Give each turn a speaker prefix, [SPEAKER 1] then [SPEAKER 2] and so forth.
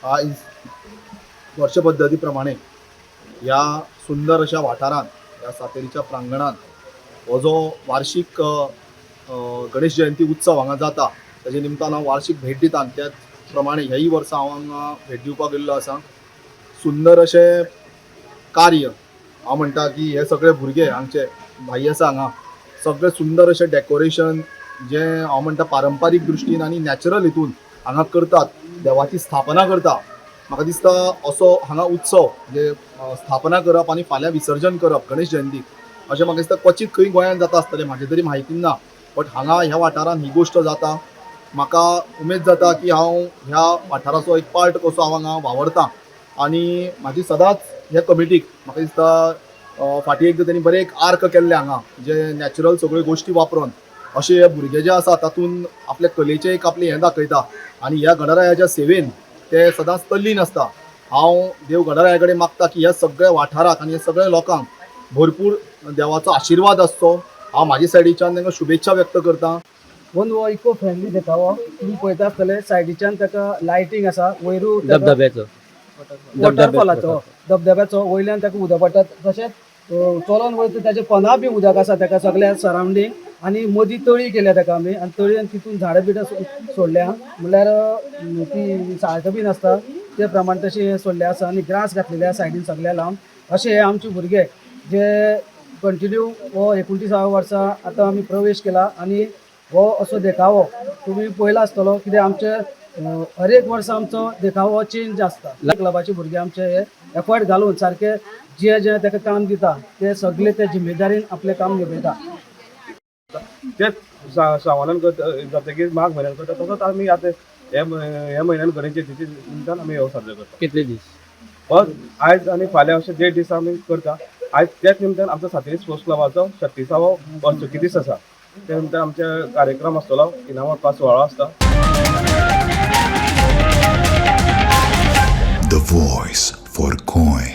[SPEAKER 1] आयज वर्ष पद्दती प्रमाणे ह्या सुंदर अशा वाठारांत ह्या सातेरीच्या प्रांगणात हो जो वार्षिक गणेश जयंती उत्सव हांगा जाता ताजे निमतान हांव वार्षिक भेट दिता. त्याच प्रमाणे ह्याही वर्सा हांव हांगा भेट दिवपाक गेल्लो आसा. सुंदर अशें कार्य हांव म्हणटा की हे सगळे भुरगे हांगचे भाई आसा हांगा सगळे सुंदर अशें डेकोरेशन जें हांव म्हणटा पारंपारीक दृश्टीन आनी नॅचरल हितून हांगा करतात, देवाची स्थापना करता. म्हाका दिसता असो हांगा उत्सव म्हणजे स्थापना करप आनी फाल्यां विसर्जन करप गणेश जयंतीक अशें म्हाका दिसता क्वचित खंय गोंयांत जाता आसतलें, म्हाजे तरी म्हायती ना. बट हांगा ह्या वाठारांत ही गोश्ट जाता. म्हाका उमेद जाता की हांव ह्या वाठाराचो एक पार्ट कसो हांव हांगा वावरतां आनी म्हाजी सदांच ह्या कमिटीक म्हाका दिसता फाटीं एकदां तेणी बरें एक आर्क केल्लें हांगा जे नॅचरल सगळ्यो गोश्टी वापरून अशे हे भुरगे जे आसा तातूंत आपल्या कलेचें एक आपलें हें दाखयता आनी ह्या गणरायाच्या सेवेन ते सदांच तल्लीन आसता. हांव देव गणराया कडेन मागता की ह्या सगळ्या वाठाराक आनी ह्या सगळ्या लोकांक भरपूर देवाचो आशिर्वाद आसचो. हांव म्हाजे सायडीच्यान तांकां शुभेच्छा व्यक्त करतां.
[SPEAKER 2] हो इको फ्रेंडली देखावो तुम्ही पळयता आसतले सायडीच्यान ताका लायटिंग आसा, वयरू
[SPEAKER 3] धबधब्याचो
[SPEAKER 2] वॉटरफॉलाचो धबधब्याचो वयल्यान ताका उदक पडटा. तशेंच चलोन वयता ताचे पोंदा बी उदक आसा ताका सगळ्या सरावंडींग आनी मदीं तळी केल्या ताका आमी आनी तळयेन तितून झाडां बिडां सोडल्या म्हणल्यार ती साळटां बीन आसता ते प्रमाण तशें सोडले आसा आनी ग्रास घातलेले आसा सायडीन सगळ्या लावन. अशे हे आमचे भुरगे जे कंटिन्यू हो 29व्या वर्सा आतां आमी प्रवेश केला आनी हो असो देखावो तुम्ही पळयला आसतलो कित्याक आमचे हर एक वर्सा आमचो देखावो चेंज आसता. क्लबाचे भुरगे आमचे हे एफर्ट घालून सारके जे जे ताका काम दिता ते सगळे ते जिम्मेदारीन आपलें काम निभयता.
[SPEAKER 4] तेच श्रावणान जातकीर माघ म्हयन्यान करता तसोच आमी आतां हे म्हयन्यान गणेश चतुर्थी निमतान आमी हो साजरो करता.
[SPEAKER 3] कितले दीस
[SPEAKER 4] हो आयज आनी फाल्यां अशे 1.5 दीस आमी करता. आयज त्याच निमतान आमचो सातेरी स्पोर्ट्स क्लबाचो 36वो वर्सुकी दीस आसा. त्या निमतान आमचे कार्यक्रम आसतलो, इनाम वांटपाचो सुवाळो आसता.
[SPEAKER 5] The voice for coin.